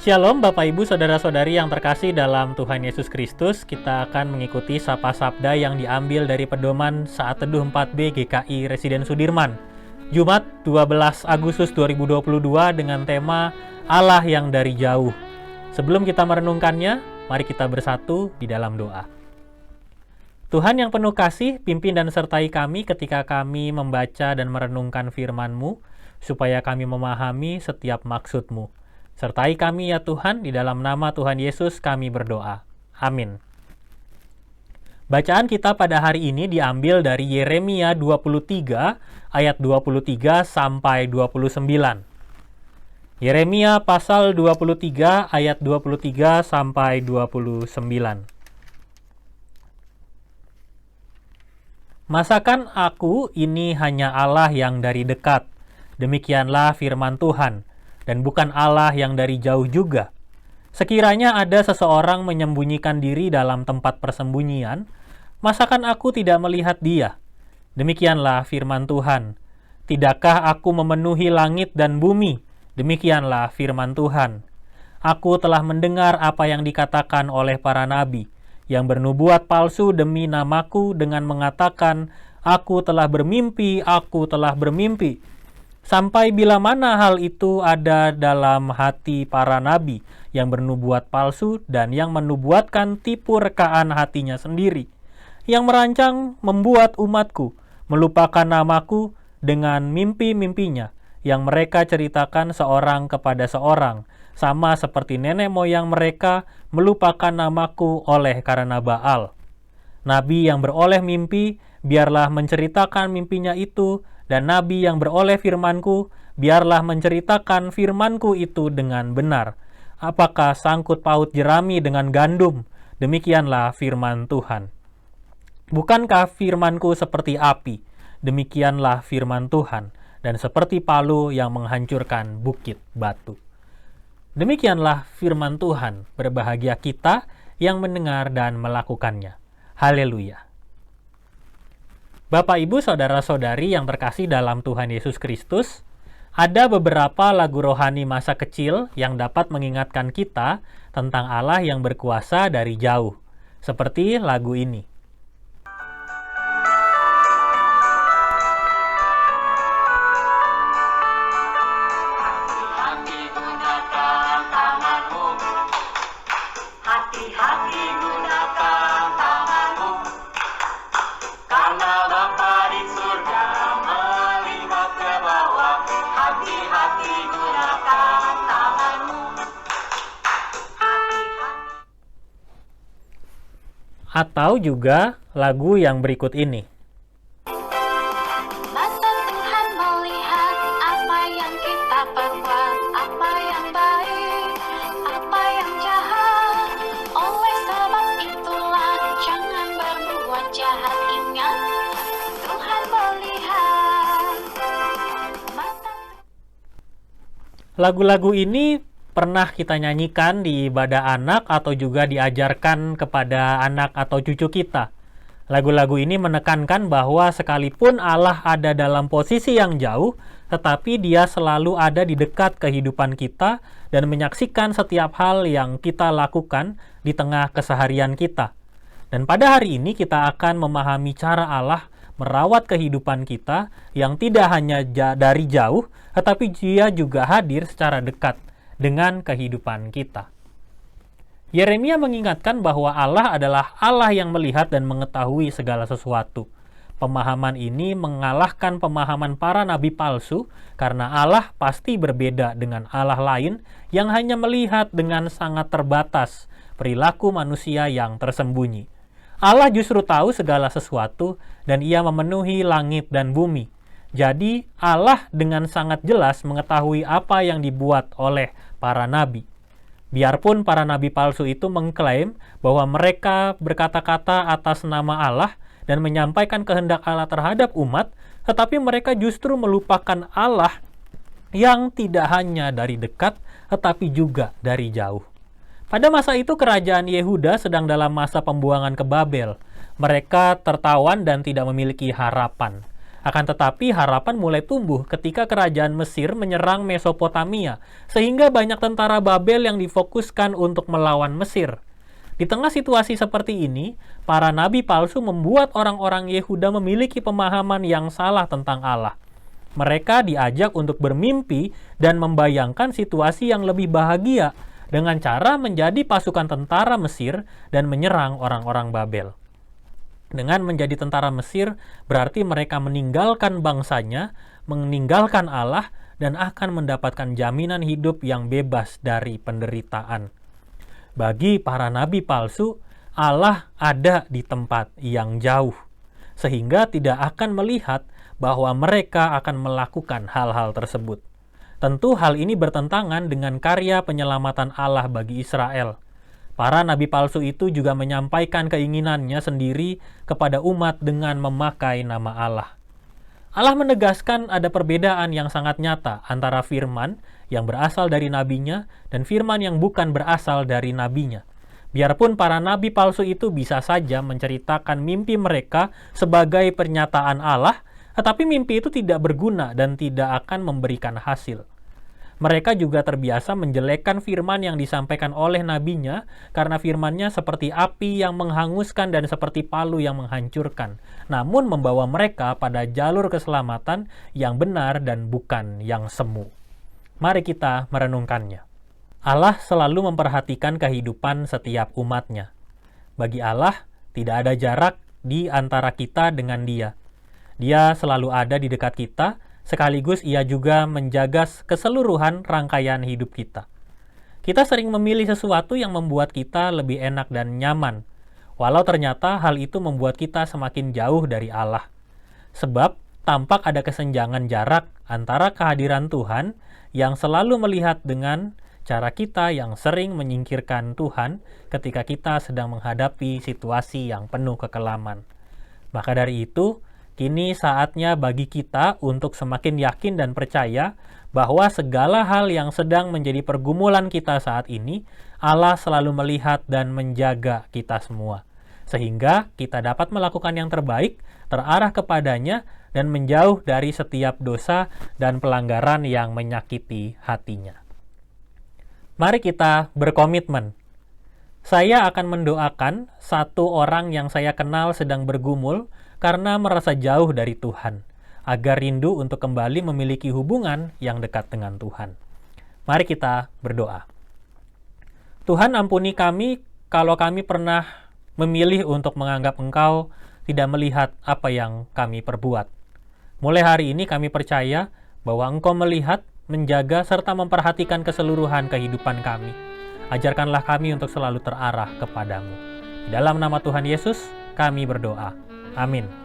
Shalom Bapak Ibu Saudara-saudari yang terkasih dalam Tuhan Yesus Kristus. Kita akan mengikuti Sapa Sabda yang diambil dari pedoman Saat Teduh 4B GKI Residen Sudirman, Jumat 12 Agustus 2022 dengan tema Allah yang dari jauh. Sebelum kita merenungkannya, mari kita bersatu di dalam doa. Tuhan yang penuh kasih, pimpin dan sertai kami ketika kami membaca dan merenungkan firman-Mu, supaya kami memahami setiap maksud-Mu. Sertai kami ya Tuhan, di dalam nama Tuhan Yesus kami berdoa. Amin. Bacaan kita pada hari ini diambil dari Yeremia 23 ayat 23 sampai 29. Yeremia pasal 23 ayat 23 sampai 29. Masakan aku ini hanya Allah yang dari dekat, demikianlah firman Tuhan, dan bukan Allah yang dari jauh juga. Sekiranya ada seseorang menyembunyikan diri dalam tempat persembunyian, masakan aku tidak melihat dia? Demikianlah firman Tuhan. Tidakkah aku memenuhi langit dan bumi? Demikianlah firman Tuhan. Aku telah mendengar apa yang dikatakan oleh para nabi, yang bernubuat palsu demi namaku dengan mengatakan, aku telah bermimpi, aku telah bermimpi. Sampai bila mana hal itu ada dalam hati para nabi yang bernubuat palsu dan yang menubuatkan tipu rekaan hatinya sendiri, yang merancang membuat umatku melupakan namaku dengan mimpi-mimpinya, yang mereka ceritakan seorang kepada seorang, sama seperti nenek moyang mereka melupakan namaku oleh karena Baal. Nabi yang beroleh mimpi, biarlah menceritakan mimpinya itu, dan nabi yang beroleh firmanku, biarlah menceritakan firmanku itu dengan benar. Apakah sangkut paut jerami dengan gandum? Demikianlah firman Tuhan. Bukankah firmanku seperti api? Demikianlah firman Tuhan, dan seperti palu yang menghancurkan bukit batu. Demikianlah firman Tuhan, berbahagia kita yang mendengar dan melakukannya. Haleluya. Bapak, Ibu, Saudara-saudari yang terkasih dalam Tuhan Yesus Kristus, ada beberapa lagu rohani masa kecil yang dapat mengingatkan kita tentang Allah yang berkuasa dari jauh, seperti lagu ini. Hati-hati gunakan tanganmu, hati-hati gunakan tanganmu, karena Bapa di surga melihat ke bawah. Hati-hati gunakan tanganmu, hati-hati. Atau juga lagu yang berikut ini. Mata Tuhan melihat apa yang kita perbuat, apa yang baik, apa yang jahat. Oleh sebab itulah jangan berbuat jahat, ingat Tuhan melihat. Lagu-lagu ini pernah kita nyanyikan di ibadah anak atau juga diajarkan kepada anak atau cucu kita. Lagu-lagu ini menekankan bahwa sekalipun Allah ada dalam posisi yang jauh, tetapi Dia selalu ada di dekat kehidupan kita dan menyaksikan setiap hal yang kita lakukan di tengah keseharian kita. Dan pada hari ini kita akan memahami cara Allah merawat kehidupan kita yang tidak hanya dari jauh, tetapi Dia juga hadir secara dekat dengan kehidupan kita. Yeremia mengingatkan bahwa Allah adalah Allah yang melihat dan mengetahui segala sesuatu. Pemahaman ini mengalahkan pemahaman para nabi palsu, karena Allah pasti berbeda dengan Allah lain yang hanya melihat dengan sangat terbatas perilaku manusia yang tersembunyi. Allah justru tahu segala sesuatu dan Ia memenuhi langit dan bumi. Jadi Allah dengan sangat jelas mengetahui apa yang dibuat oleh para nabi. Biarpun para nabi palsu itu mengklaim bahwa mereka berkata-kata atas nama Allah dan menyampaikan kehendak Allah terhadap umat, tetapi mereka justru melupakan Allah yang tidak hanya dari dekat, tetapi juga dari jauh. Pada masa itu kerajaan Yehuda sedang dalam masa pembuangan ke Babel. Mereka tertawan dan tidak memiliki harapan. Akan tetapi harapan mulai tumbuh ketika kerajaan Mesir menyerang Mesopotamia, sehingga banyak tentara Babel yang difokuskan untuk melawan Mesir. Di tengah situasi seperti ini, para nabi palsu membuat orang-orang Yehuda memiliki pemahaman yang salah tentang Allah. Mereka diajak untuk bermimpi dan membayangkan situasi yang lebih bahagia dengan cara menjadi pasukan tentara Mesir dan menyerang orang-orang Babel. Dengan menjadi tentara Mesir, berarti mereka meninggalkan bangsanya, meninggalkan Allah, dan akan mendapatkan jaminan hidup yang bebas dari penderitaan. Bagi para nabi palsu, Allah ada di tempat yang jauh, sehingga tidak akan melihat bahwa mereka akan melakukan hal-hal tersebut. Tentu hal ini bertentangan dengan karya penyelamatan Allah bagi Israel. Para nabi palsu itu juga menyampaikan keinginannya sendiri kepada umat dengan memakai nama Allah. Allah menegaskan ada perbedaan yang sangat nyata antara firman yang berasal dari nabinya dan firman yang bukan berasal dari nabinya. Biarpun para nabi palsu itu bisa saja menceritakan mimpi mereka sebagai pernyataan Allah, tetapi mimpi itu tidak berguna dan tidak akan memberikan hasil. Mereka juga terbiasa menjelekkan firman yang disampaikan oleh nabinya karena firmannya seperti api yang menghanguskan dan seperti palu yang menghancurkan, namun membawa mereka pada jalur keselamatan yang benar dan bukan yang semu. Mari kita merenungkannya. Allah selalu memperhatikan kehidupan setiap umatnya. Bagi Allah, tidak ada jarak di antara kita dengan Dia. Dia selalu ada di dekat kita, sekaligus Ia juga menjaga keseluruhan rangkaian hidup kita. Kita sering memilih sesuatu yang membuat kita lebih enak dan nyaman, walau ternyata hal itu membuat kita semakin jauh dari Allah. Sebab tampak ada kesenjangan jarak antara kehadiran Tuhan yang selalu melihat dengan cara kita yang sering menyingkirkan Tuhan ketika kita sedang menghadapi situasi yang penuh kekelaman. Maka dari itu, kini saatnya bagi kita untuk semakin yakin dan percaya bahwa segala hal yang sedang menjadi pergumulan kita saat ini, Allah selalu melihat dan menjaga kita semua. Sehingga kita dapat melakukan yang terbaik, terarah kepadanya, dan menjauh dari setiap dosa dan pelanggaran yang menyakiti hatinya. Mari kita berkomitmen. Saya akan mendoakan satu orang yang saya kenal sedang bergumul karena merasa jauh dari Tuhan, agar rindu untuk kembali memiliki hubungan yang dekat dengan Tuhan. Mari kita berdoa. Tuhan, ampuni kami kalau kami pernah memilih untuk menganggap Engkau tidak melihat apa yang kami perbuat. Mulai hari ini kami percaya bahwa Engkau melihat, menjaga, serta memperhatikan keseluruhan kehidupan kami. Ajarkanlah kami untuk selalu terarah kepadamu. Di dalam nama Tuhan Yesus, kami berdoa. Amin.